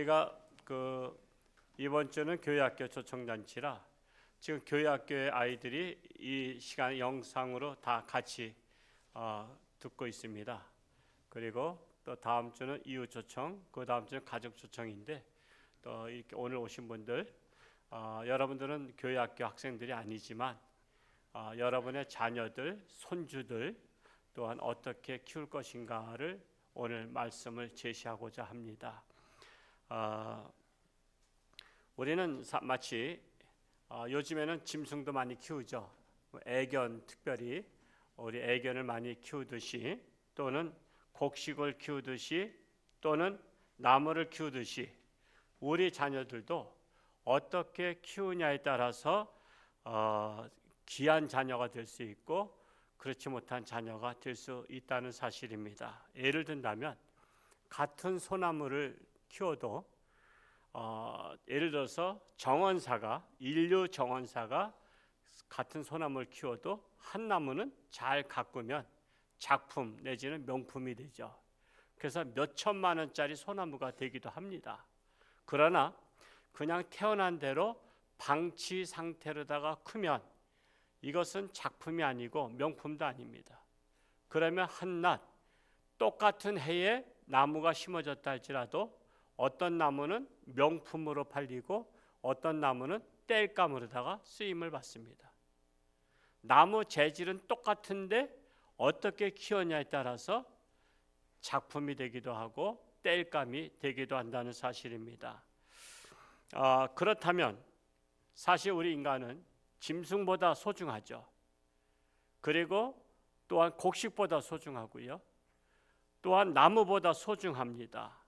저희가 이번 주는 교회학교 초청잔치라 지금 교회학교의 아이들이 이 시간 영상으로 다 같이 듣고 있습니다. 그리고 또 다음 주는 이웃 초청, 그 다음 주는 가족 초청인데 또 이렇게 오늘 오신 분들 여러분들은 교회학교 학생들이 아니지만 여러분의 자녀들, 손주들 또한 어떻게 키울 것인가를 오늘 말씀을 제시하고자 합니다. 우리는 마치 요즘에는 짐승도 많이 키우죠. 애견, 특별히 우리 애견을 많이 키우듯이 또는 곡식을 키우듯이 또는 나무를 키우듯이 우리 자녀들도 어떻게 키우냐에 따라서 귀한 자녀가 될 수 있고 그렇지 못한 자녀가 될 수 있다는 사실입니다. 예를 든다면 같은 소나무를 키워도 예를 들어서 인류 정원사가 같은 소나무를 키워도 한 나무는 잘 가꾸면 작품 내지는 명품이 되죠. 그래서 몇 천만 원짜리 소나무가 되기도 합니다. 그러나 그냥 태어난 대로 방치 상태로다가 크면 이것은 작품이 아니고 명품도 아닙니다. 그러면 한낱 똑같은 해에 나무가 심어졌다 할지라도 어떤 나무는 명품으로 팔리고 어떤 나무는 땔감으로다가 쓰임을 받습니다. 나무 재질은 똑같은데 어떻게 키웠냐에 따라서 작품이 되기도 하고 땔감이 되기도 한다는 사실입니다. 그렇다면 사실 우리 인간은 짐승보다 소중하죠. 그리고 또한 곡식보다 소중하고요. 또한 나무보다 소중합니다.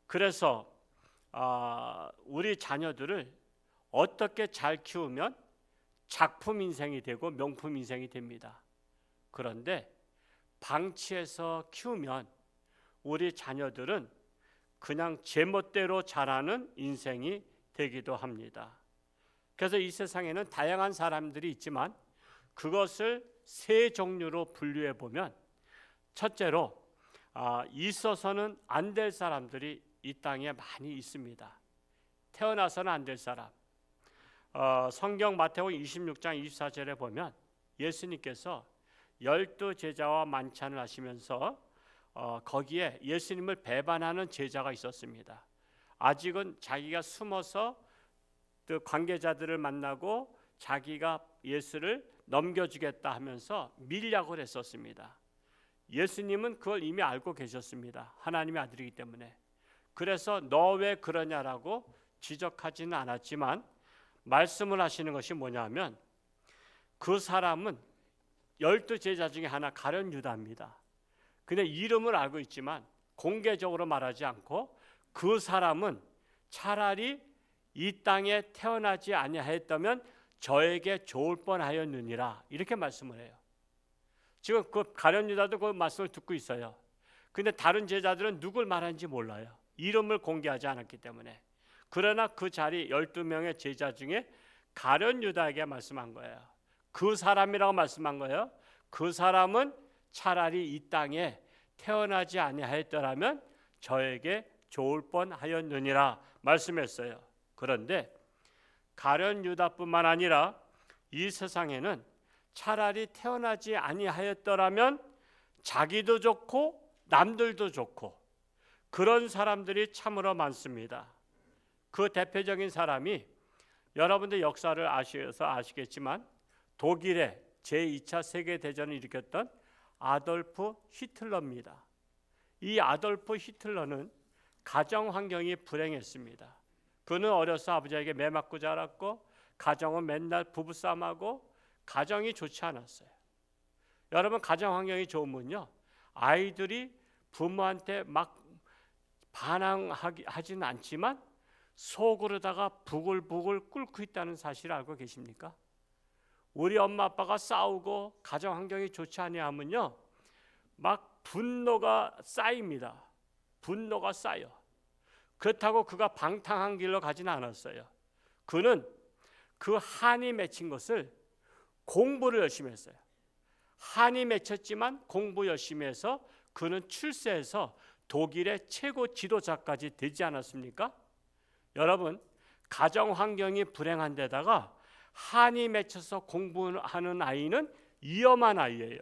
그래서 우리 자녀들을 어떻게 잘 키우면 작품 인생이 되고 명품 인생이 됩니다. 그런데 방치해서 키우면 우리 자녀들은 그냥 제멋대로 자라는 인생이 되기도 합니다. 그래서 이 세상에는 다양한 사람들이 있지만 그것을 세 종류로 분류해 보면 첫째로 있어서는 안 될 사람들이 이 땅에 많이 있습니다. 태어나서는 안 될 사람. 성경 마태복음 26장 24절에 보면 예수님께서 12 제자와 만찬을 하시면서 거기에 예수님을 배반하는 제자가 있었습니다. 아직은 자기가 숨어서 그 관계자들을 만나고 자기가 예수를 넘겨주겠다 하면서 밀약을 했었습니다. 예수님은 그걸 이미 알고 계셨습니다. 하나님의 아들이기 때문에. 그래서 너 왜 그러냐라고 지적하지는 않았지만 말씀을 하시는 것이 뭐냐면 그 사람은 12 제자 중에 하나 가룟 유다입니다. 근데 이름을 알고 있지만 공개적으로 말하지 않고 그 사람은 차라리 이 땅에 태어나지 아니하였다면 저에게 좋을 뻔하였느니라 이렇게 말씀을 해요. 지금 그 가룟 유다도 그 말씀을 듣고 있어요. 근데 다른 제자들은 누굴 말하는지 몰라요. 이름을 공개하지 않았기 때문에. 그러나 그 자리 12명의 제자 중에 가룟 유다에게 말씀한 거예요. 그 사람이라고 말씀한 거예요. 그 사람은 차라리 이 땅에 태어나지 아니하였더라면 저에게 좋을 뻔하였느니라 말씀했어요. 그런데 가룟 유다뿐만 아니라 이 세상에는 차라리 태어나지 아니하였더라면 자기도 좋고 남들도 좋고 그런 사람들이 참으로 많습니다. 그 대표적인 사람이 여러분들 역사를 아셔서 아시겠지만 독일의 제2차 세계대전을 일으켰던 아돌프 히틀러입니다. 이 아돌프 히틀러는 가정 환경이 불행했습니다. 그는 어려서 아버지에게 매 맞고 자랐고 가정은 맨날 부부싸움하고 가정이 좋지 않았어요. 여러분 가정 환경이 좋으면요 아이들이 부모한테 막 반항하지는 않지만 속으로다가 부글부글 끓고 있다는 사실을 알고 계십니까? 우리 엄마 아빠가 싸우고 가정 환경이 좋지 아니하면요 막 분노가 쌓입니다. 분노가 쌓여. 그렇다고 그가 방탕한 길로 가지는 않았어요. 그는 그 한이 맺힌 것을 공부를 열심히 했어요. 한이 맺혔지만 공부 열심히 해서 그는 출세해서 독일의 최고 지도자까지 되지 않았습니까? 여러분, 가정 환경이 불행한 데다가 한이 맺혀서 공부하는 아이는 위험한 아이예요.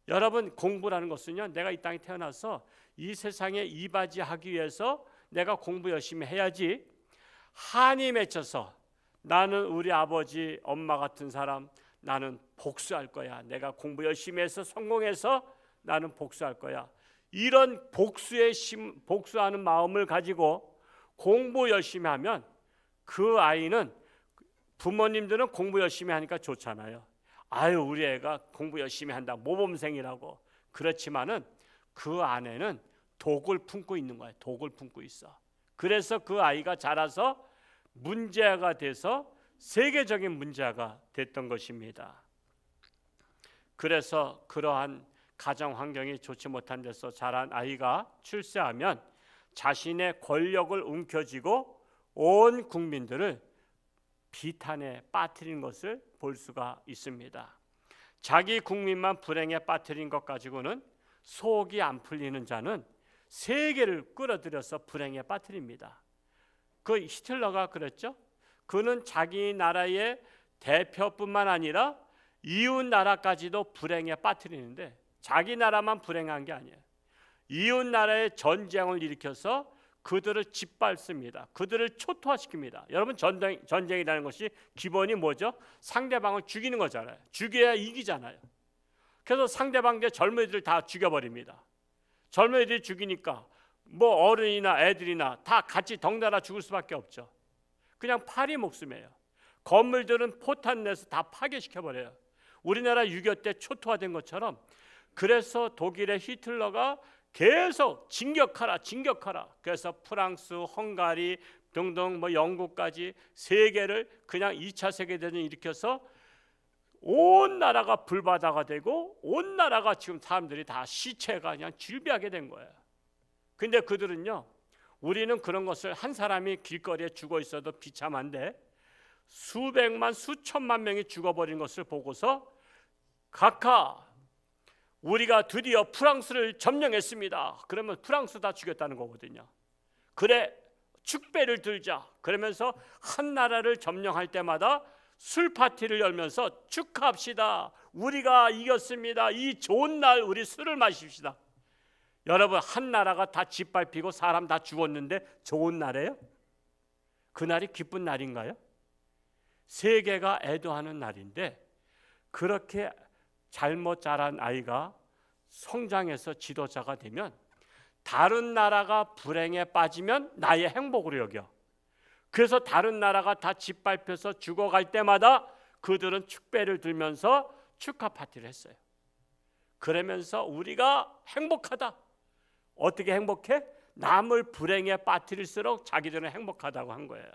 여러분, 공부라는 것은요, 내가 이 땅에 태어나서 이 세상에 이바지하기 위해서 내가 공부 열심히 해야지, 한이 맺혀서 나는 우리 아버지 엄마 같은 사람 나는 복수할 거야, 내가 공부 열심히 해서 성공해서 나는 복수할 거야, 이런 복수하는 마음을 가지고 공부 열심히 하면 그 아이는, 부모님들은 공부 열심히 하니까 좋잖아요. 아유, 우리 애가 공부 열심히 한다, 모범생이라고. 그렇지만은 그 안에는 독을 품고 있는 거예요. 독을 품고 있어. 그래서 그 아이가 자라서 문제가 돼서 세계적인 문제가 됐던 것입니다. 그래서 그러한 가정 환경이 좋지 못한 데서 자란 아이가 출세하면 자신의 권력을 움켜쥐고 온 국민들을 비탄에 빠뜨린 것을 볼 수가 있습니다. 자기 국민만 불행에 빠뜨린 것 가지고는 속이 안 풀리는 자는 세계를 끌어들여서 불행에 빠뜨립니다. 그 히틀러가 그랬죠. 그는 자기 나라의 대표뿐만 아니라 이웃 나라까지도 불행에 빠뜨리는데, 자기 나라만 불행한 게 아니에요. 이웃 나라에 전쟁을 일으켜서 그들을 짓밟습니다. 그들을 초토화시킵니다. 여러분, 전쟁이라는 것이 기본이 뭐죠? 상대방을 죽이는 거잖아요. 죽여야 이기잖아요. 그래서 상대방의 젊은이들 다 죽여버립니다. 젊은이들이 죽이니까 뭐 어른이나 애들이나 다 같이 덩달아 죽을 수밖에 없죠. 그냥 파리 목숨이에요. 건물들은 포탄 내서 다 파괴시켜버려요. 우리나라 6.25 때 초토화된 것처럼. 그래서 독일의 히틀러가 계속 진격하라, 진격하라. 그래서 프랑스, 헝가리 등등 뭐 영국까지 세계를 그냥 2차 세계대전을 일으켜서 온 나라가 불바다가 되고 온 나라가 지금 사람들이 다 시체가 그냥 질비하게 된 거예요. 근데 그들은요, 우리는 그런 것을, 한 사람이 길거리에 죽어 있어도 비참한데 수백만 수천만 명이 죽어버린 것을 보고서 각하, 우리가 드디어 프랑스를 점령했습니다. 그러면 프랑스 다 죽였다는 거거든요. 그래, 축배를 들자. 그러면서 한 나라를 점령할 때마다 술 파티를 열면서 축하합시다. 우리가 이겼습니다. 이 좋은 날 우리 술을 마십시다. 여러분, 한 나라가 다 짓밟히고 사람 다 죽었는데 좋은 날이에요? 그날이 기쁜 날인가요? 세계가 애도하는 날인데, 그렇게 잘못 자란 아이가 성장해서 지도자가 되면 다른 나라가 불행에 빠지면 나의 행복으로 여겨. 그래서 다른 나라가 다 짓밟혀서 죽어갈 때마다 그들은 축배를 들면서 축하 파티를 했어요. 그러면서 우리가 행복하다. 어떻게 행복해? 남을 불행에 빠뜨릴수록 자기들은 행복하다고 한 거예요.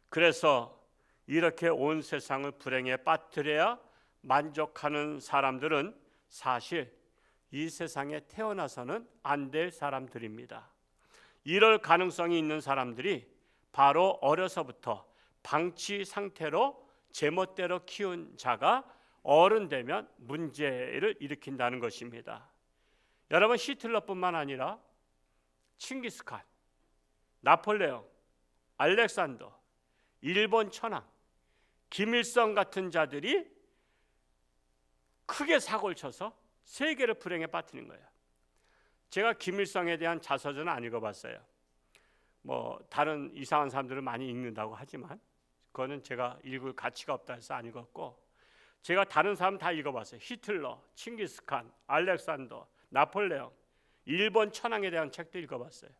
그래서 이렇게 온 세상을 불행에 빠뜨려야 만족하는 사람들은 사실 이 세상에 태어나서는 안 될 사람들입니다. 이럴 가능성이 있는 사람들이 바로 어려서부터 방치 상태로 제멋대로 키운 자가 어른 되면 문제를 일으킨다는 것입니다. 여러분, 히틀러뿐만 아니라 칭기스칸, 나폴레옹, 알렉산더, 일본 천황, 김일성 같은 자들이 크게 사고를 쳐서 세계를 불행에 빠뜨린 거예요. 제가 김일성에 대한 자서전은 안 읽어봤어요. 뭐 다른 이상한 사람들은 많이 읽는다고 하지만 그거는 제가 읽을 가치가 없다 해서 안 읽었고, 제가 다른 사람 다 읽어봤어요. 히틀러, 칭기스칸, 알렉산더, 나폴레옹, 일본 천황에 대한 책도 읽어봤어요.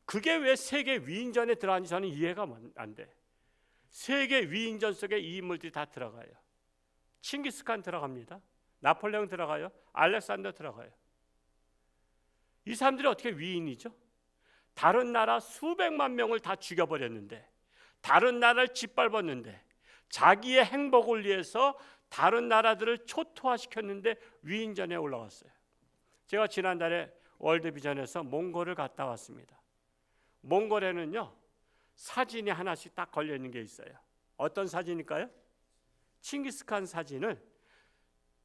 그게 왜 세계 위인전에 들어가는지 저는 이해가 안 돼. 세계 위인전 속에 이 인물들이 다 들어가요. 칭기스칸 들어갑니다. 나폴레옹 들어가요. 알렉산더 들어가요. 이 사람들이 어떻게 위인이죠? 다른 나라 수백만 명을 다 죽여버렸는데, 다른 나라를 짓밟았는데, 자기의 행복을 위해서 다른 나라들을 초토화시켰는데 위인전에 올라왔어요. 제가 지난달에 월드비전에서 몽골을 갔다 왔습니다. 몽골에는요, 사진이 하나씩 딱 걸려 있는 게 있어요. 어떤 사진일까요? 칭기스칸 사진을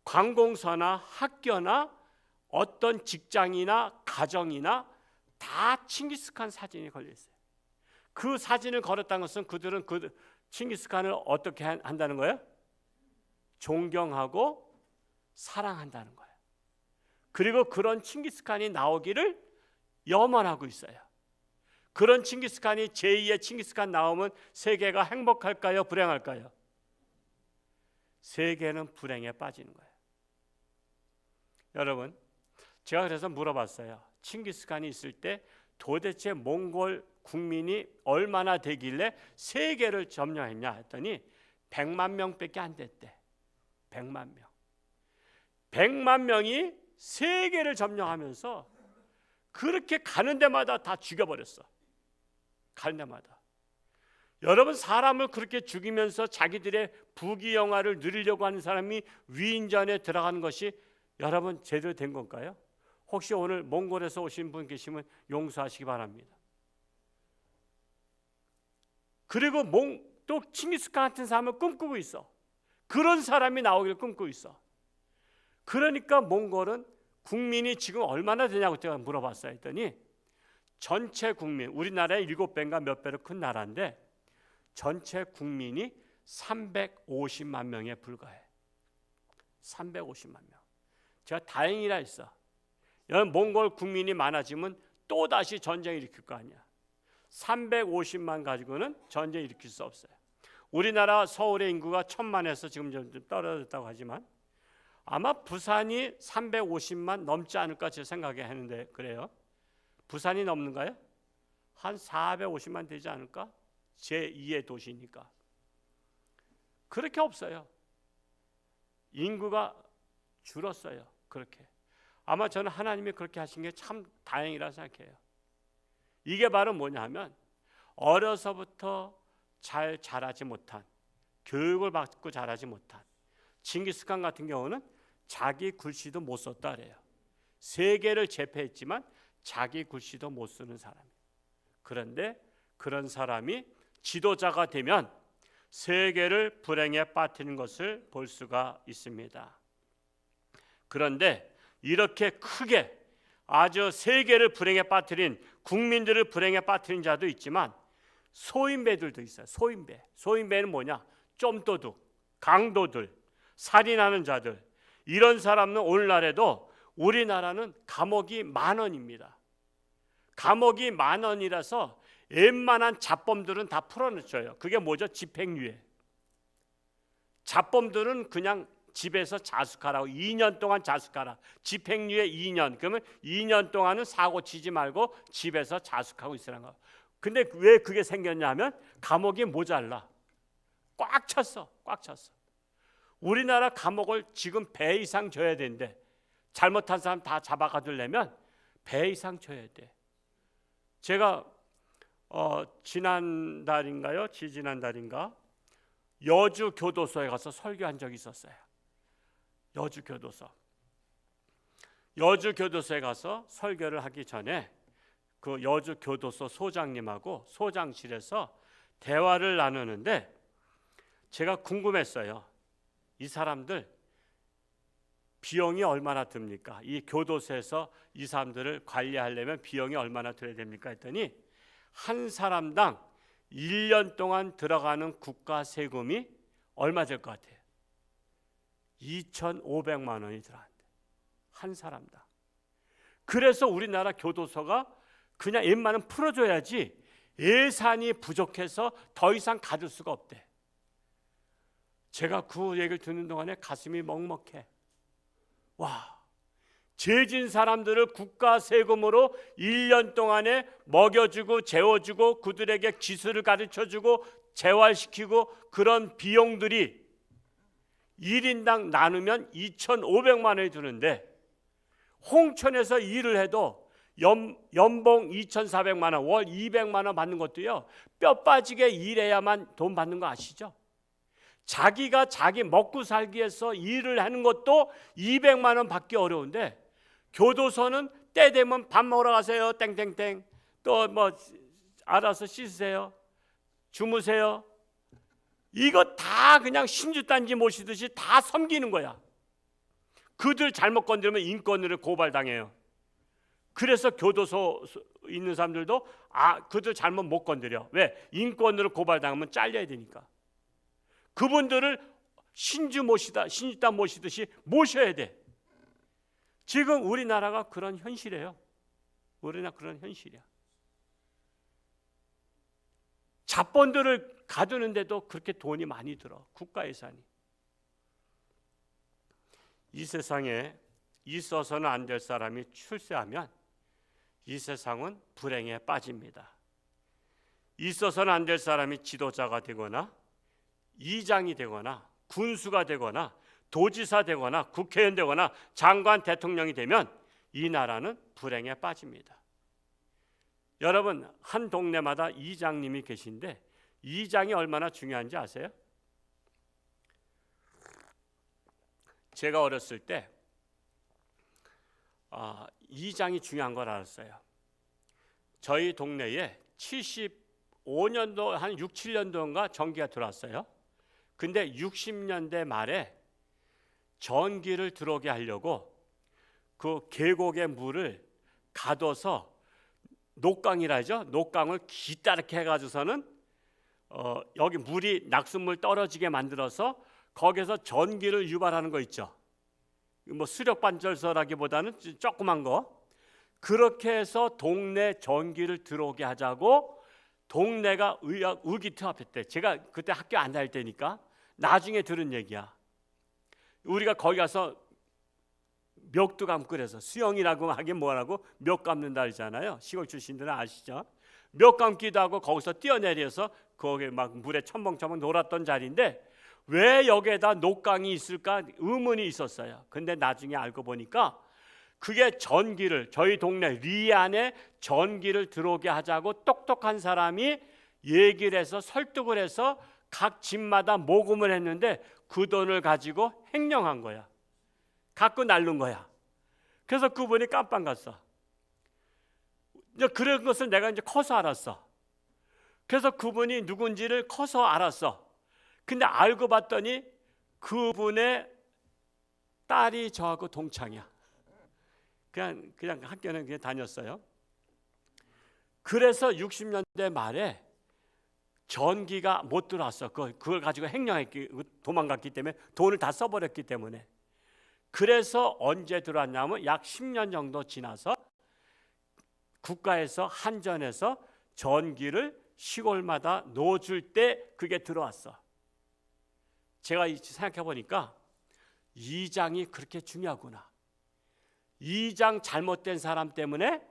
관공서나 학교나 어떤 직장이나 가정이나 다 칭기스칸 사진이 걸려 있어요. 그 사진을 걸었다는 것은 그들은 그 칭기스칸을 어떻게 한다는 거예요? 존경하고 사랑한다는 거예요. 그리고 그런 칭기스칸이 나오기를 염원하고 있어요. 그런 칭기스칸이 제2의 칭기스칸 나오면 세계가 행복할까요? 불행할까요? 세계는 불행에 빠지는 거예요. 여러분, 제가 그래서 물어봤어요. 칭기스칸이 있을 때 도대체 몽골 국민이 얼마나 되길래 세계를 점령했냐 했더니 100만 명밖에 안 됐대. 100만 명. 100만 명이 세계를 점령하면서 그렇게 가는 데마다 다 죽여버렸어. 가는 데마다. 여러분, 사람을 그렇게 죽이면서 자기들의 부귀영화를 누리려고 하는 사람이 위인전에 들어가는 것이 여러분 제대로 된 건가요? 혹시 오늘 몽골에서 오신 분 계시면 용서하시기 바랍니다. 그리고 또 칭기스칸 같은 사람을 꿈꾸고 있어. 그런 사람이 나오기를 꿈꾸고 있어. 그러니까 몽골은 국민이 지금 얼마나 되냐고 제가 물어봤어요. 했더니 전체 국민, 우리나라의 7배인가 몇 배로 큰 나라인데 전체 국민이 350만 명에 불과해. 350만 명. 제가 다행이라 했어. 여러분, 몽골 국민이 많아지면 또다시 전쟁을 일으킬 거 아니야. 350만 가지고는 전쟁을 일으킬 수 없어요. 우리나라 서울의 인구가 1000만에서 지금 좀 떨어졌다고 하지만 아마 부산이 350만 넘지 않을까 제 생각에 하는데 그래요. 부산이 넘는가요? 한 450만 되지 않을까? 제2의 도시니까. 그렇게 없어요. 인구가 줄었어요. 그렇게. 아마 저는 하나님이 그렇게 하신 게 참 다행이라 생각해요. 이게 바로 뭐냐 하면 어려서부터 잘 자라지 못한, 교육을 받고 자라지 못한 칭기스칸 같은 경우는 자기 글씨도 못 썼다 그래요. 세계를 제패했지만 자기 글씨도 못 쓰는 사람이에요. 그런데 그런 사람이 지도자가 되면 세계를 불행에 빠뜨리는 것을 볼 수가 있습니다. 그런데 이렇게 크게 아주 세계를 불행에 빠뜨린, 국민들을 불행에 빠뜨린 자도 있지만 소인배들도 있어요. 소인배. 소인배는 뭐냐? 쫌도둑, 강도들, 살인하는 자들. 이런 사람은 오늘날에도 우리나라는 감옥이 10,000원입니다. 감옥이 10,000원이라서 웬만한 잡범들은 다 풀어놓쳐요. 그게 뭐죠? 집행유예. 잡범들은 그냥 집에서 자숙하라고 2년 동안 자숙하라. 집행유예 2년. 그러면 2년 동안은 사고 치지 말고 집에서 자숙하고 있으라는 거. 근데 왜 그게 생겼냐 하면 감옥이 모자라. 꽉 찼어. 꽉 찼어. 우리나라 감옥을 지금 배 이상 줘야 되는데 잘못한 사람 다 잡아가두려면 배 이상 줘야 돼. 제가 지난달인가요? 지지난달인가? 여주 교도소에 가서 설교한 적이 있었어요. 여주 교도소. 여주 교도소에 가서 설교를 하기 전에 그 여주 교도소 소장님하고 소장실에서 대화를 나누는데 제가 궁금했어요. 이 사람들 비용이 얼마나 듭니까? 이 교도소에서 이 사람들을 관리하려면 비용이 얼마나 들어야 됩니까? 했더니 한 사람당 1년 동안 들어가는 국가 세금이 얼마 될 것 같아요? 2,500만 원이 들어간대. 한 사람당. 그래서 우리나라 교도소가 그냥 웬만하면 풀어줘야지 예산이 부족해서 더 이상 가둘 수가 없대. 제가 그 얘기를 듣는 동안에 가슴이 먹먹해. 와, 죄진 사람들을 국가 세금으로 1년 동안에 먹여주고 재워주고 그들에게 기술을 가르쳐주고 재활시키고 그런 비용들이 1인당 나누면 2,500만 원이 드는데 홍천에서 일을 해도 연봉 2,400만 원, 월 200만 원 받는 것도요, 뼈 빠지게 일해야만 돈 받는 거 아시죠? 자기가 자기 먹고 살기 위해서 일을 하는 것도 200만 원 받기 어려운데 교도소는 때 되면 밥 먹으러 가세요. 땡땡땡. 또 뭐 알아서 씻으세요. 주무세요. 이거 다 그냥 신주단지 모시듯이 다 섬기는 거야. 그들 잘못 건드리면 인권으로 고발당해요. 그래서 교도소 있는 사람들도 그들 잘못 못 건드려. 왜? 인권으로 고발당하면 잘려야 되니까. 그분들을 신주 모시듯이 모셔야 돼. 지금 우리나라가 그런 현실이에요. 우리나라 그런 현실이야. 잡범들을 가두는데도 그렇게 돈이 많이 들어. 국가 예산이. 이 세상에 있어서는 안 될 사람이 출세하면 이 세상은 불행에 빠집니다. 있어서는 안 될 사람이 지도자가 되거나 이장이 되거나 군수가 되거나 도지사 되거나 국회의원 되거나 장관 대통령이 되면 이 나라는 불행에 빠집니다. 여러분, 한 동네마다 이장님이 계신데 이장이 얼마나 중요한지 아세요? 제가 어렸을 때 이장이 중요한 걸 알았어요. 저희 동네에 75년도 한 6, 7년도인가 전기가 들어왔어요. 근데 60년대 말에 전기를 들어오게 하려고 그 계곡의 물을 가둬서 녹강이라 하죠. 녹강을 기다랗게 해가지고서는 여기 물이 낙수물 떨어지게 만들어서 거기서 전기를 유발하는 거 있죠. 뭐 수력발전소라기보다는 조그만 거. 그렇게 해서 동네 전기를 들어오게 하자고 동네가 의기투합했대. 제가 그때 학교 안 다닐 때니까 나중에 들은 얘기야. 우리가 거기 가서 멱도 감고 그래서 수영이라고 하긴 뭐라고 멱 감는다 그러잖아요. 시골 출신들은 아시죠? 멱 감기도 하고 거기서 뛰어내려서 거기 막 물에 첨벙첨벙 놀았던 자리인데 왜 여기에다 녹강이 있을까 의문이 있었어요. 근데 나중에 알고 보니까 그게 전기를 저희 동네 리안에 전기를 들어오게 하자고 똑똑한 사람이 얘기를 해서 설득을 해서 각 집마다 모금을 했는데 그 돈을 가지고 횡령한 거야. 갖고 날른 거야. 그래서 그분이 깜빵 갔어. 그런 것을 내가 이제 커서 알았어. 그래서 그분이 누군지를 커서 알았어. 근데 알고 봤더니 그분의 딸이 저하고 동창이야. 그냥 학교는 그냥 다녔어요. 그래서 60년대 말에 전기가 못 들어왔어. 그걸 가지고 도망갔기 때문에 돈을 다 써버렸기 때문에. 그래서 언제 들어왔냐면 약 10년 정도 지나서 국가에서 한전에서 전기를 시골마다 넣어줄 때 그게 들어왔어. 제가 생각해 보니까 이장이 그렇게 중요하구나. 이장 잘못된 사람 때문에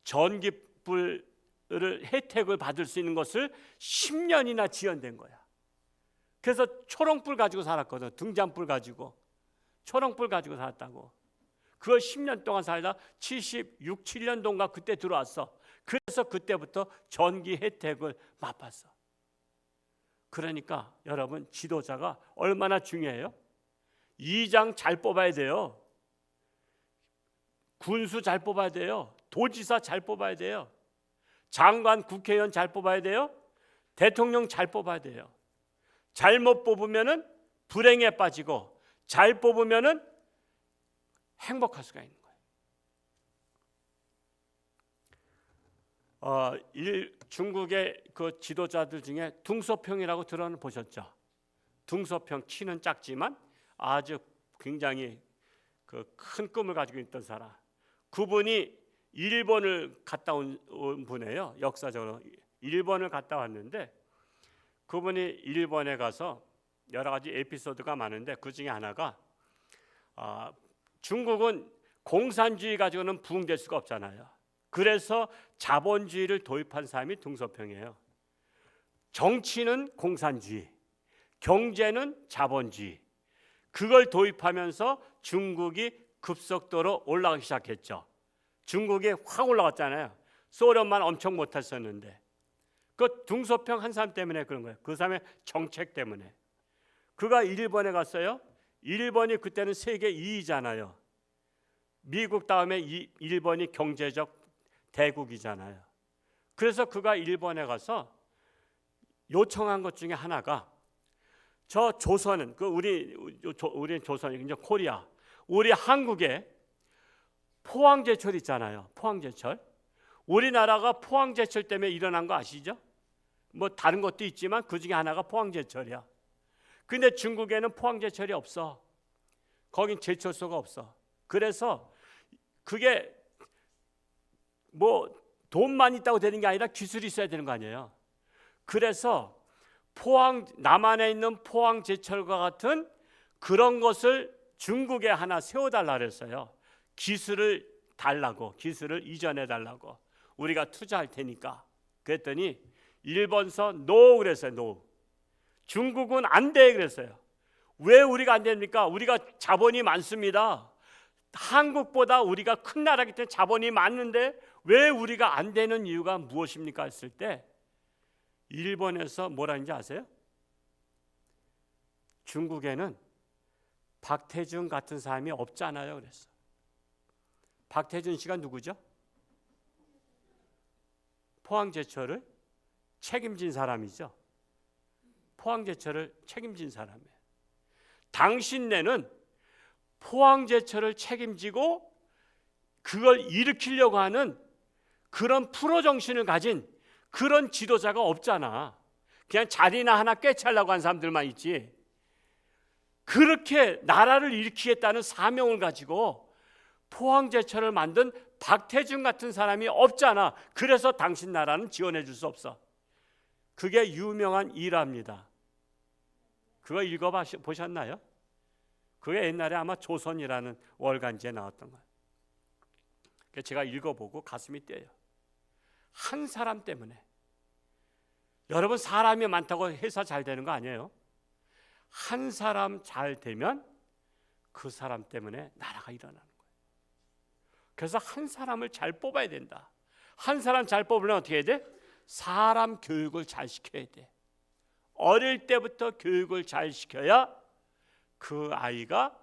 전기불을 혜택을 받을 수 있는 것을 10년이나 지연된 거야. 그래서 초롱불 가지고 살았거든. 등잔불 가지고. 초롱불 가지고 살았다고. 그걸 10년 동안 살다 76, 7년도인가 그때 들어왔어. 그래서 그때부터 전기 혜택을 맛봤어. 그러니까 여러분 지도자가 얼마나 중요해요? 이장 잘 뽑아야 돼요. 군수 잘 뽑아야 돼요. 도지사 잘 뽑아야 돼요. 장관, 국회의원 잘 뽑아야 돼요. 대통령 잘 뽑아야 돼요. 잘못 뽑으면은 불행에 빠지고 잘 뽑으면은 행복할 수가 있는 거예요. 중국의 그 지도자들 중에 둥소평이라고 들어보셨죠? 둥소평 키는 작지만 아주 굉장히 그 큰 꿈을 가지고 있던 사람. 그분이 일본을 갔다 온 분이에요. 역사적으로 일본을 갔다 왔는데 그분이 일본에 가서 여러 가지 에피소드가 많은데 그 중에 하나가 중국은 공산주의 가지고는 부흥될 수가 없잖아요. 그래서 자본주의를 도입한 사람이 둥소평이에요. 정치는 공산주의, 경제는 자본주의. 그걸 도입하면서 중국이 급속도로 올라가기 시작했죠. 중국이 확 올라갔잖아요. 소련만 엄청 못했었는데 그 둥소평 한 사람 때문에 그런 거예요. 그 사람의 정책 때문에. 그가 일본에 갔어요. 일본이 그때는 세계 2위잖아요. 미국 다음에 일본이 경제적 대국이잖아요. 그래서 그가 일본에 가서 요청한 것 중에 하나가 저 조선은 우리 조선이 이제 코리아 우리 한국에 포항제철 있잖아요. 포항제철. 우리나라가 포항제철 때문에 일어난 거 아시죠? 뭐 다른 것도 있지만 그 중에 하나가 포항제철이야. 근데 중국에는 포항제철이 없어. 거긴 제철소가 없어. 그래서 그게 뭐 돈만 있다고 되는 게 아니라 기술이 있어야 되는 거 아니에요. 그래서 남한에 있는 포항제철과 같은 그런 것을 중국에 하나 세워달라 그랬어요. 기술을 달라고, 기술을 이전해 달라고. 우리가 투자할 테니까. 그랬더니 일본서 노 그랬어요. 노. 중국은 안 돼 그랬어요. 왜 우리가 안 됩니까? 우리가 자본이 많습니다. 한국보다 우리가 큰 나라이기 때문에 자본이 많은데 왜 우리가 안 되는 이유가 무엇입니까? 했을 때 일본에서 뭐라는지 아세요? 중국에는 박태준 같은 사람이 없잖아요 그랬어. 박태준 씨가 누구죠? 포항제철을 책임진 사람이죠. 포항제철을 책임진 사람이에요. 당신네는 포항제철을 책임지고 그걸 일으키려고 하는 그런 프로 정신을 가진 그런 지도자가 없잖아. 그냥 자리나 하나 꿰차려고 한 사람들만 있지. 그렇게 나라를 일으키겠다는 사명을 가지고 포항제철을 만든 박태준 같은 사람이 없잖아. 그래서 당신 나라는 지원해 줄 수 없어. 그게 유명한 일화입니다. 그거 읽어보셨나요? 그게 옛날에 아마 조선이라는 월간지에 나왔던 거예요. 제가 읽어보고 가슴이 뛰어요. 한 사람 때문에. 여러분 사람이 많다고 회사 잘 되는 거 아니에요? 한 사람 잘 되면 그 사람 때문에 나라가 일어나는 거예요. 그래서 한 사람을 잘 뽑아야 된다. 한 사람 잘 뽑으려면 어떻게 해야 돼? 사람 교육을 잘 시켜야 돼. 어릴 때부터 교육을 잘 시켜야 그 아이가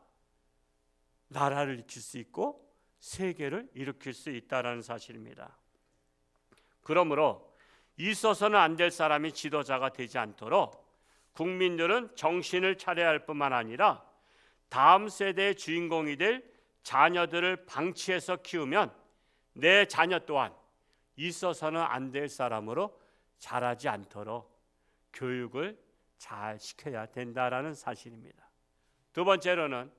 나라를 일으킬 수 있고 세계를 일으킬 수 있다는 사실입니다. 그러므로 있어서는 안 될 사람이 지도자가 되지 않도록 국민들은 정신을 차려야 할 뿐만 아니라 다음 세대의 주인공이 될 자녀들을 방치해서 키우면 내 자녀 또한 있어서는 안 될 사람으로 자라지 않도록 교육을 잘 시켜야 된다라는 사실입니다. 두 번째로는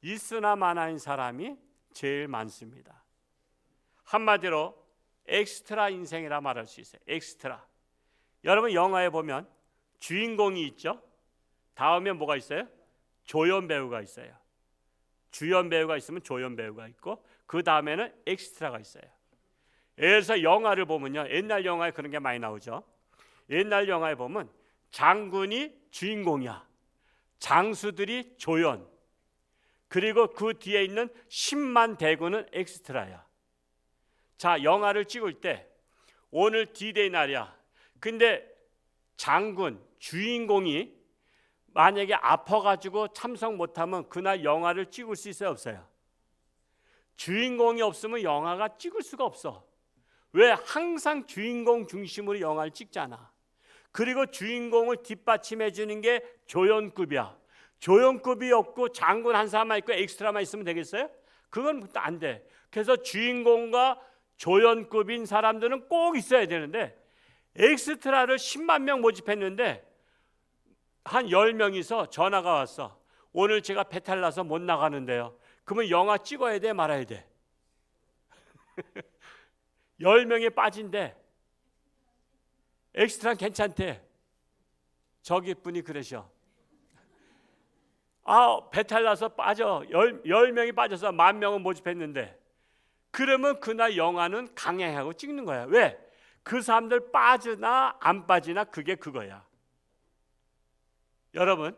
있으나 마나인 사람이 제일 많습니다. 한마디로 엑스트라 인생이라 말할 수 있어요. 엑스트라. 여러분 영화에 보면 주인공이 있죠. 다음에 뭐가 있어요? 조연 배우가 있어요. 주연 배우가 있으면 조연 배우가 있고 그 다음에는 엑스트라가 있어요. 예를 들어서 영화를 보면요. 옛날 영화에 그런 게 많이 나오죠. 옛날 영화에 보면 장군이 주인공이야. 장수들이 조연. 그리고 그 뒤에 있는 10만 대군은 엑스트라야. 자, 영화를 찍을 때 오늘 D-Day 날이야. 근데 장군, 주인공이 만약에 아파가지고 참석 못하면 그날 영화를 찍을 수 있어요? 없어요? 주인공이 없으면 영화가 찍을 수가 없어. 왜? 항상 주인공 중심으로 영화를 찍잖아. 그리고 주인공을 뒷받침해 주는 게 조연급이야. 조연급이 없고 장군 한 사람만 있고 엑스트라만 있으면 되겠어요? 그건 안 돼. 그래서 주인공과 조연급인 사람들은 꼭 있어야 되는데 엑스트라를 10만 명 모집했는데 한 10명이서 전화가 왔어. 오늘 제가 배탈 나서 못 나가는데요. 그러면 영화 찍어야 돼 말아야 돼? 10명이 빠진대. 엑스트라는 괜찮대. 저기 분이 그러셔. 배탈 나서 빠져. 10명이 빠져서 10,000명은 모집했는데 그러면 그날 영화는 강행하고 찍는 거야. 왜? 그 사람들 빠지나 안 빠지나 그게 그거야. 여러분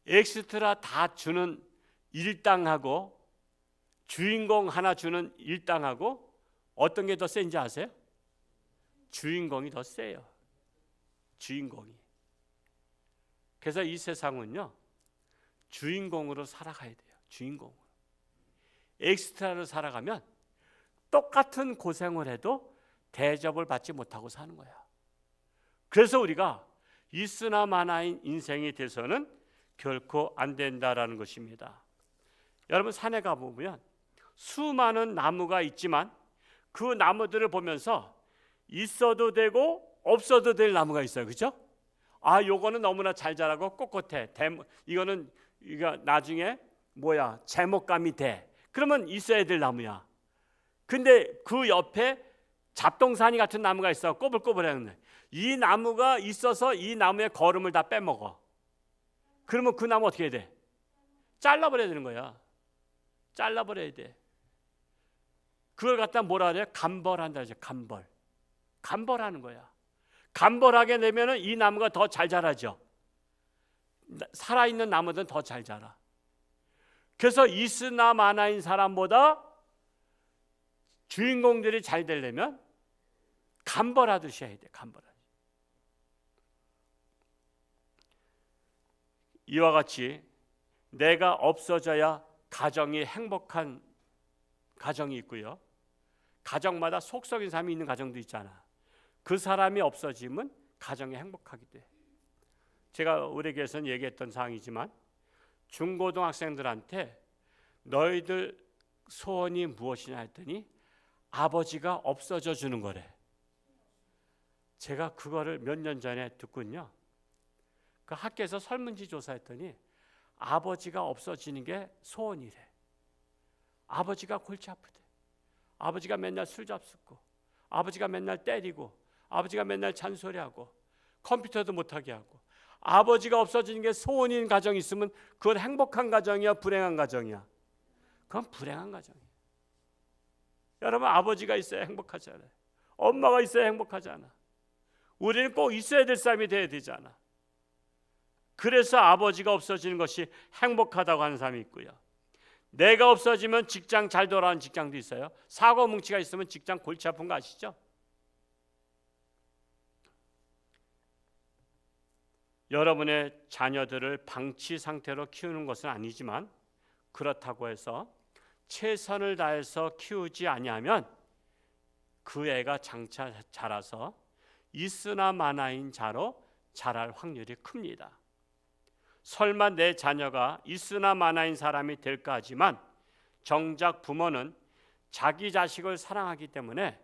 엑스트라 다 주는 일당하고 주인공 하나 주는 일당하고 어떤 게 더 센지 아세요? 주인공이 더 세요. 주인공이. 그래서 이 세상은요 주인공으로 살아가야 돼요. 주인공으로. 엑스트라로 살아가면 똑같은 고생을 해도 대접을 받지 못하고 사는 거야. 그래서 우리가 있으나 마나인 인생이 돼서는 결코 안 된다라는 것입니다. 여러분 산에 가보면 수많은 나무가 있지만 그 나무들을 보면서 있어도 되고 없어도 될 나무가 있어요. 그렇죠? 아, 요거는 너무나 잘 자라고 꼿꼿해. 이거는 이거 나중에 제목감이 돼. 그러면 있어야 될 나무야. 근데 그 옆에 잡동사니 같은 나무가 있어. 꼬불꼬불해. 이 나무가 있어서 이 나무의 거름을 다 빼먹어. 그러면 그 나무 어떻게 해야 돼? 잘라버려야 되는 거야. 잘라버려야 돼. 그걸 갖다 뭐라 그래요? 감벌한다 그러죠. 감벌하는 거야. 감벌하게 되면은 이 나무가 더 잘 자라죠. 살아있는 나무들은 더 잘 자라. 그래서 있으나 마나인 사람보다 주인공들이 잘 되려면 감벌하듯이 해야 돼. 감벌하듯이. 이와 같이 내가 없어져야 가정이 행복한 가정이 있고요. 가정마다 속썩인 사람이 있는 가정도 있잖아. 그 사람이 없어지면 가정이 행복하게 돼. 제가 우리 교회에서는 얘기했던 사항이지만 중고등학생들한테 너희들 소원이 무엇이냐 했더니 아버지가 없어져 주는 거래. 제가 그거를 몇 년 전에 듣군요. 그 학교에서 설문지 조사했더니 아버지가 없어지는 게 소원이래. 아버지가 골치 아프대. 아버지가 맨날 술 잡수고, 아버지가 맨날 때리고, 아버지가 맨날 잔소리하고, 컴퓨터도 못하게 하고, 아버지가 없어지는 게 소원인 가정이 있으면 그건 행복한 가정이야, 불행한 가정이야? 그건 불행한 가정이야. 여러분, 아버지가 있어야 행복하잖아요. 엄마가 있어야 행복하잖아. 우리는 꼭 있어야 될 사람이 돼야 되잖아. 그래서 아버지가 없어지는 것이 행복하다고 하는 사람이 있고요. 내가 없어지면 직장 잘 돌아가는 직장도 있어요. 사고 뭉치가 있으면 직장 골치 아픈 거 아시죠? 여러분의 자녀들을 방치 상태로 키우는 것은 아니지만 그렇다고 해서 최선을 다해서 키우지 아니하면 그 애가 장차 자라서 있으나 마나인 자로 자랄 확률이 큽니다. 설마 내 자녀가 있으나 마나인 사람이 될까 하지만 정작 부모는 자기 자식을 사랑하기 때문에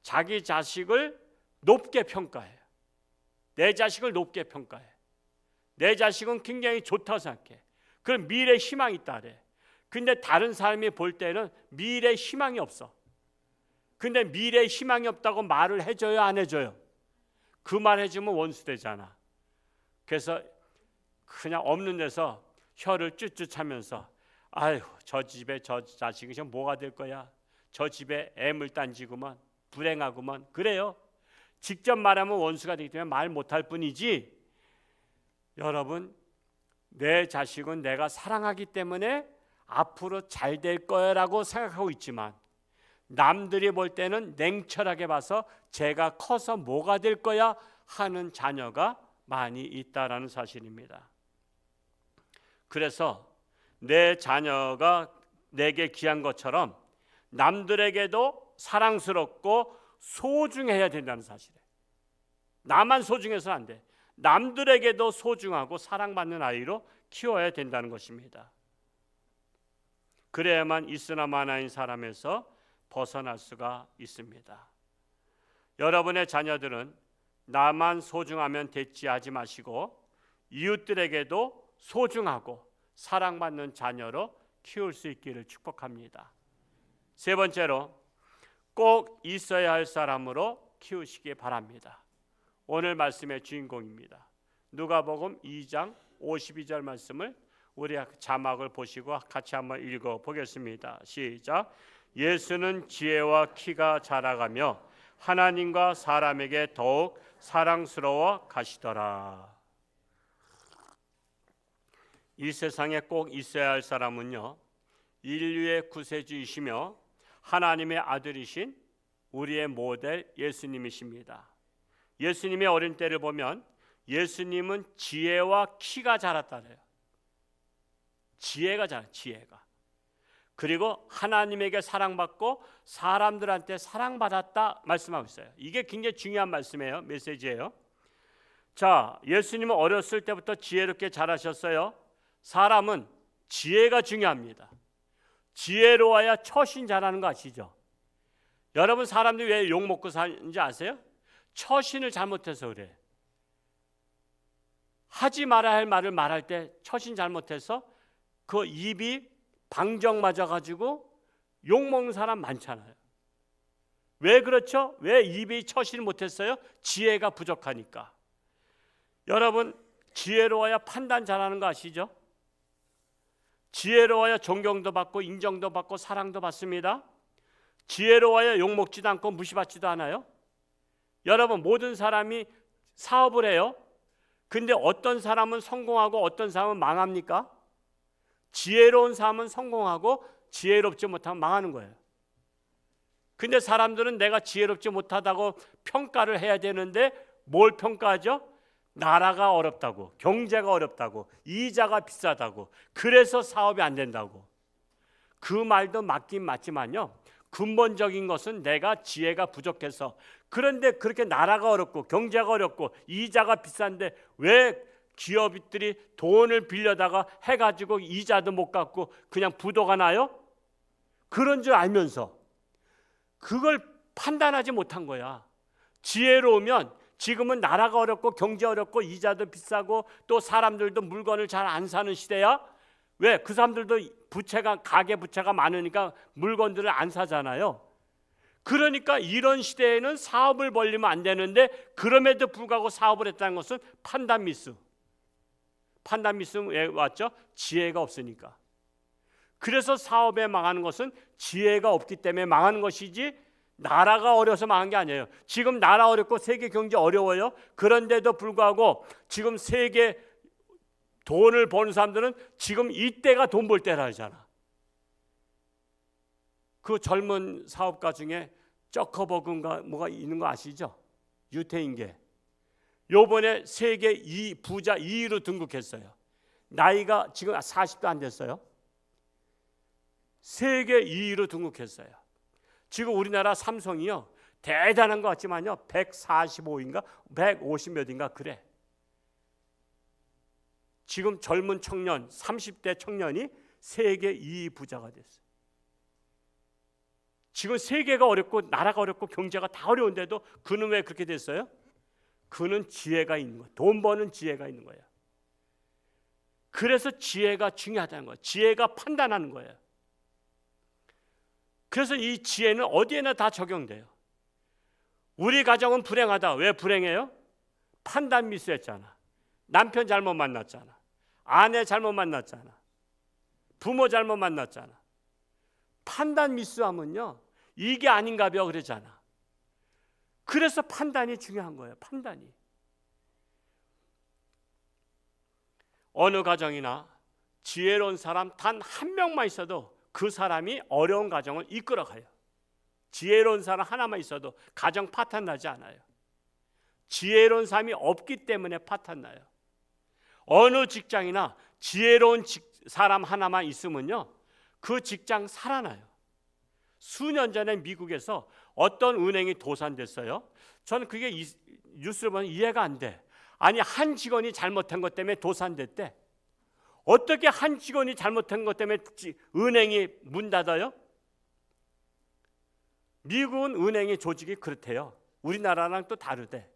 자기 자식을 높게 평가해요. 내 자식을 높게 평가해. 내 자식은 굉장히 좋다고 생각해. 그럼 미래 희망이 있다 그래. 근데 다른 사람이 볼 때는 미래 희망이 없어. 근데 미래 희망이 없다고 말을 해줘요, 안 해줘요? 그 말 해주면 원수 되잖아. 그래서 그냥 없는 데서 혀를 쭈쭈 차면서 아유, 저 집에 저 자식이 지금 뭐가 될 거야? 저 집에 애물단지구만, 불행하구만. 그래요. 직접 말하면 원수가 되기 때문에 말 못할 뿐이지, 여러분, 내 자식은 내가 사랑하기 때문에 앞으로 잘 될 거라고 생각하고 있지만 남들이 볼 때는 냉철하게 봐서 제가 커서 뭐가 될 거야 하는 자녀가 많이 있다라는 사실입니다. 그래서 내 자녀가 내게 귀한 것처럼 남들에게도 사랑스럽고 소중해야 된다는 사실이에요. 나만 소중해서는 안 돼. 남들에게도 소중하고 사랑받는 아이로 키워야 된다는 것입니다. 그래야만 있으나 마나인 사람에서 벗어날 수가 있습니다. 여러분의 자녀들은 나만 소중하면 됐지 하지 마시고 이웃들에게도 소중하고 사랑받는 자녀로 키울 수 있기를 축복합니다. 세 번째로, 꼭 있어야 할 사람으로 키우시기 바랍니다. 오늘 말씀의 주인공입니다. 누가복음 2장 52절 말씀을 우리 자막을 보시고 같이 한번 읽어보겠습니다. 시작. 예수는 지혜와 키가 자라가며 하나님과 사람에게 더욱 사랑스러워 가시더라. 이 세상에 꼭 있어야 할 사람은요, 인류의 구세주이시며 하나님의 아들이신 우리의 모델 예수님이십니다. 예수님의 어린 때를 보면 예수님은 지혜와 키가 자랐다래요. 지혜가. 그리고 하나님에게 사랑받고 사람들한테 사랑받았다 말씀하고 있어요. 이게 굉장히 중요한 말씀이에요. 메시지예요. 자, 예수님은 어렸을 때부터 지혜롭게 자라셨어요. 사람은 지혜가 중요합니다. 지혜로워야 처신 잘하는 거 아시죠? 여러분 사람들이 왜 욕먹고 사는지 아세요? 처신을 잘못해서 그래. 하지 말아야 할 말을 말할 때 처신 잘못해서 그 입이 방정 맞아가지고 욕먹는 사람 많잖아요. 왜 그렇죠? 왜 입이 처신을 못했어요? 지혜가 부족하니까. 여러분 지혜로워야 판단 잘하는 거 아시죠? 지혜로워야 존경도 받고 인정도 받고 사랑도 받습니다. 지혜로워야 욕먹지도 않고 무시받지도 않아요. 여러분 모든 사람이 사업을 해요. 근데 어떤 사람은 성공하고 어떤 사람은 망합니까? 지혜로운 사람은 성공하고 지혜롭지 못하면 망하는 거예요. 근데 사람들은 내가 지혜롭지 못하다고 평가를 해야 되는데 뭘 평가하죠? 나라가 어렵다고, 경제가 어렵다고, 이자가 비싸다고, 그래서 사업이 안 된다고. 그 말도 맞긴 맞지만요, 근본적인 것은 내가 지혜가 부족해서. 그런데 그렇게 나라가 어렵고 경제가 어렵고 이자가 비싼데 왜 기업들이 돈을 빌려다가 해가지고 이자도 못 갚고 그냥 부도가 나요? 그런 줄 알면서 그걸 판단하지 못한 거야. 지혜로우면 지금은 나라가 어렵고 경제 어렵고 이자도 비싸고 또 사람들도 물건을 잘 안 사는 시대야. 왜? 그 사람들도 부채가, 가계 부채가 많으니까 물건들을 안 사잖아요. 그러니까 이런 시대에는 사업을 벌리면 안 되는데 그럼에도 불구하고 사업을 했다는 것은 판단 미스. 판단 미스는 왜 왔죠? 지혜가 없으니까. 그래서 사업에 망하는 것은 지혜가 없기 때문에 망하는 것이지 나라가 어려서 망한 게 아니에요. 지금 나라 어렵고 세계 경제 어려워요. 그런데도 불구하고 지금 세계 돈을 버는 사람들은 지금 이때가 돈 벌 때라 하잖아. 그 젊은 사업가 중에 저커버그인가 뭐가 있는 거 아시죠? 유태인계. 요번에 세계 부자 2위로 등극했어요. 나이가 지금 40도 안 됐어요. 세계 2위로 등극했어요. 지금 우리나라 삼성이요, 대단한 것 같지만요 145인가 150 몇인가 그래. 지금 젊은 청년 30대 청년이 세계 2위 부자가 됐어요. 지금 세계가 어렵고 나라가 어렵고 경제가 다 어려운데도 그는 왜 그렇게 됐어요? 그는 지혜가 있는 거예요. 돈 버는 지혜가 있는 거예요. 그래서 지혜가 중요하다는 거예요. 지혜가 판단하는 거예요. 그래서 이 지혜는 어디에나 다 적용돼요. 우리 가정은 불행하다. 왜 불행해요? 판단 미스했잖아. 남편 잘못 만났잖아. 아내 잘못 만났잖아. 부모 잘못 만났잖아. 판단 미스하면요 이게 아닌가 봐 그러잖아. 그래서 판단이 중요한 거예요. 판단이. 어느 가정이나 지혜로운 사람 단 한 명만 있어도 그 사람이 어려운 가정을 이끌어가요. 지혜로운 사람 하나만 있어도 가정 파탄 나지 않아요. 지혜로운 사람이 없기 때문에 파탄 나요. 어느 직장이나 지혜로운 사람 하나만 있으면요 그 직장 살아나요. 수년 전에 미국에서 어떤 은행이 도산됐어요. 저는 그게 뉴스를 보면 이해가 안 돼. 아니 한 직원이 잘못한 것 때문에 도산됐대. 어떻게 한 직원이 잘못한 것 때문에 은행이 문 닫아요? 미국은 은행의 조직이 그렇대요. 우리나라랑 또 다르대.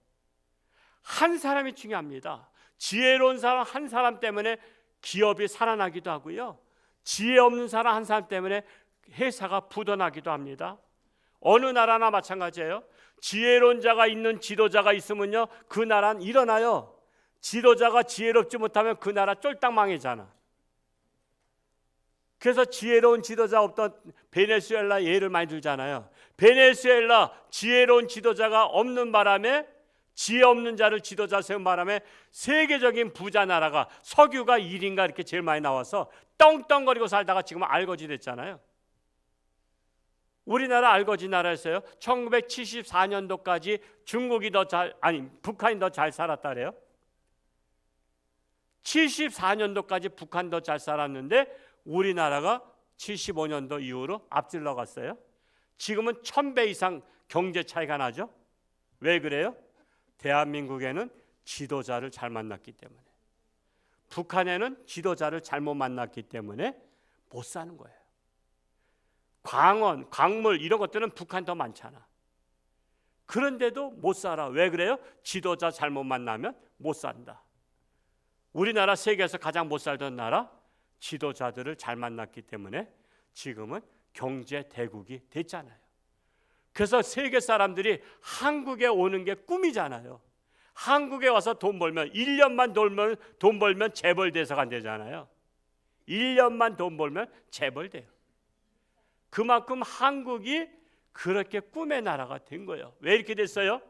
한 사람이 중요합니다. 지혜로운 사람 한 사람 때문에 기업이 살아나기도 하고요. 지혜 없는 사람 한 사람 때문에 회사가 부도나기도 합니다. 어느 나라나 마찬가지예요. 지혜로운 자가 있는 지도자가 있으면요 그 나라는 일어나요. 지도자가 지혜롭지 못하면 그 나라 쫄딱 망해잖아. 그래서 지혜로운 지도자 없던 베네수엘라 예를 많이 들잖아요. 베네수엘라 지혜로운 지도자가 없는 바람에, 지혜 없는 자를 지도자 세운 바람에 세계적인 부자 나라가 석유가 1인가 이렇게 제일 많이 나와서 떵떵거리고 살다가 지금 알거지 됐잖아요. 우리나라 알거지 나라였어요. 1974년도까지 중국이 북한이 더 잘 살았다 그래요. 74년도까지 북한 더 잘 살았는데 우리나라가 75년도 이후로 앞질러 갔어요. 지금은 1000배 이상 경제 차이가 나죠. 왜 그래요? 대한민국에는 지도자를 잘 만났기 때문에, 북한에는 지도자를 잘못 만났기 때문에 못 사는 거예요. 광원, 광물 이런 것들은 북한 더 많잖아. 그런데도 못 살아. 왜 그래요? 지도자 잘못 만나면 못 산다. 우리나라 세계에서 가장 못 살던 나라, 지도자들을 잘 만났기 때문에 지금은 경제 대국이 됐잖아요. 그래서 세계 사람들이 한국에 오는 게 꿈이잖아요. 한국에 와서 돈 벌면 1년만 돈 벌면 재벌 대사가 되잖아요. 1년만 돈 벌면 재벌 돼요. 그만큼 한국이 그렇게 꿈의 나라가 된 거예요. 왜 이렇게 됐어요?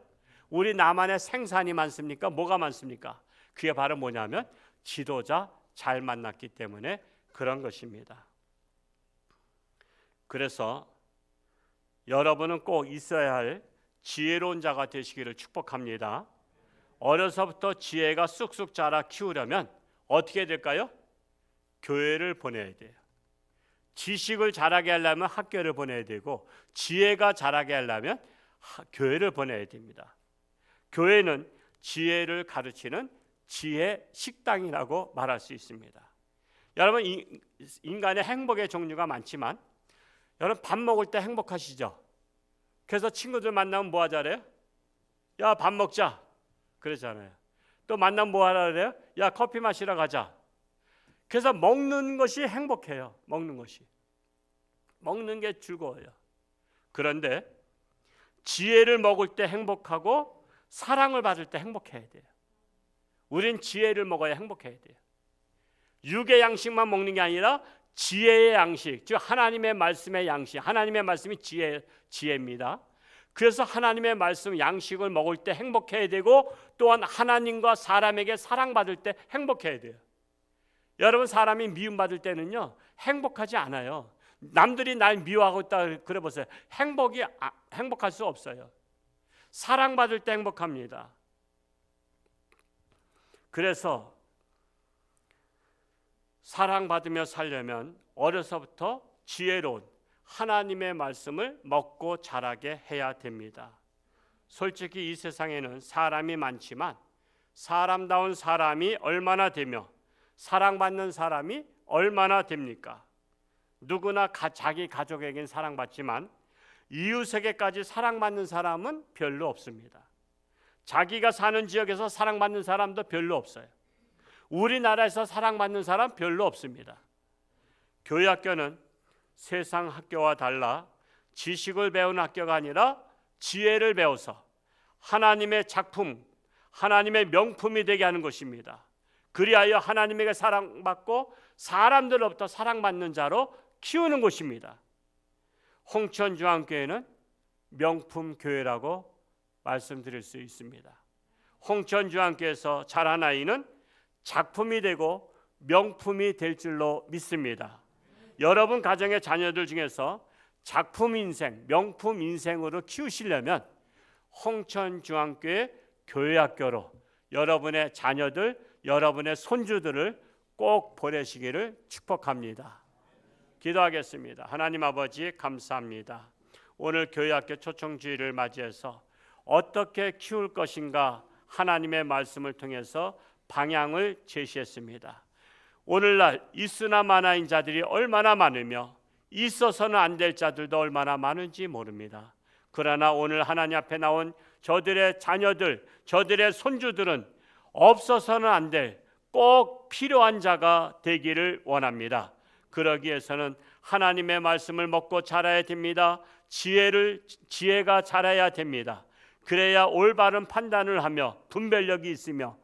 우리 남한에 생산이 많습니까? 뭐가 많습니까? 그게 바로 뭐냐면 지도자 잘 만났기 때문에 그런 것입니다. 그래서 여러분은 꼭 있어야 할 지혜로운 자가 되시기를 축복합니다. 어려서부터 지혜가 쑥쑥 자라 키우려면 어떻게 될까요? 교회를 보내야 돼요. 지식을 자라게 하려면 학교를 보내야 되고, 지혜가 자라게 하려면 교회를 보내야 됩니다. 교회는 지혜를 가르치는 지혜 식당이라고 말할 수 있습니다. 여러분, 인간의 행복의 종류가 많지만 여러분 밥 먹을 때 행복하시죠? 그래서 친구들 만나면 뭐 하자래요? 야, 밥 먹자 그러잖아요. 또 만나면 뭐 하라 그래요? 야, 커피 마시러 가자. 그래서 먹는 것이 행복해요. 먹는 게 즐거워요. 그런데 지혜를 먹을 때 행복하고 사랑을 받을 때 행복해야 돼요. 우린 지혜를 먹어야 행복해야 돼요. 육의 양식만 먹는 게 아니라 지혜의 양식, 즉 하나님의 말씀의 양식, 하나님의 말씀이 지혜입니다. 그래서 하나님의 말씀 양식을 먹을 때 행복해야 되고, 또한 하나님과 사람에게 사랑받을 때 행복해야 돼요. 여러분, 사람이 미움받을 때는요 행복하지 않아요. 남들이 날 미워하고 있다 그래 보세요. 행복할 수 없어요. 사랑받을 때 행복합니다. 그래서 사랑받으며 살려면 어려서부터 지혜로운 하나님의 말씀을 먹고 자라게 해야 됩니다. 솔직히 이 세상에는 사람이 많지만 사람다운 사람이 얼마나 되며 사랑받는 사람이 얼마나 됩니까? 누구나 자기 가족에겐 사랑받지만 이웃에게까지 사랑받는 사람은 별로 없습니다. 자기가 사는 지역에서 사랑받는 사람도 별로 없어요. 우리나라에서 사랑받는 사람 별로 없습니다. 교회학교는 세상 학교와 달라 지식을 배우는 학교가 아니라 지혜를 배워서 하나님의 작품, 하나님의 명품이 되게 하는 것입니다. 그리하여 하나님에게 사랑받고 사람들로부터 사랑받는 자로 키우는 것입니다. 홍천중앙교회는 명품 교회라고 말씀드릴 수 있습니다. 홍천중앙교회에서 자란 아이는 작품이 되고 명품이 될 줄로 믿습니다. 여러분 가정의 자녀들 중에서 작품 인생, 명품 인생으로 키우시려면 홍천중앙교회 교회학교로 여러분의 자녀들, 여러분의 손주들을 꼭 보내시기를 축복합니다. 기도하겠습니다. 하나님 아버지, 감사합니다. 오늘 교회학교 초청주일을 맞이해서 어떻게 키울 것인가 하나님의 말씀을 통해서 방향을 제시했습니다. 오늘날 있으나 마나인 자들이 얼마나 많으며 있어서는 안 될 자들도 얼마나 많은지 모릅니다. 그러나 오늘 하나님 앞에 나온 저들의 자녀들, 저들의 손주들은 없어서는 안 될 꼭 필요한 자가 되기를 원합니다. 그러기 위해서는 하나님의 말씀을 먹고 자라야 됩니다. 지혜가 자라야 됩니다. 그래야 올바른 판단을 하며 분별력이 있으며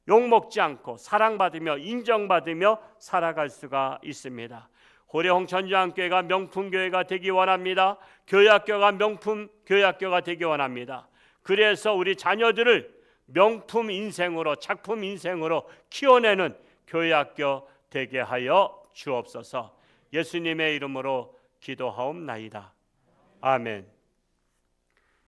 욕먹지 않고 사랑받으며 인정받으며 살아갈 수가 있습니다. 고려홍 전주한교회가 명품 교회가 되기 원합니다. 교회학교가 명품 교회학교가 되기 원합니다. 그래서 우리 자녀들을 명품 인생으로, 작품 인생으로 키워내는 교회학교 되게 하여 주옵소서. 예수님의 이름으로 기도하옵나이다. 아멘.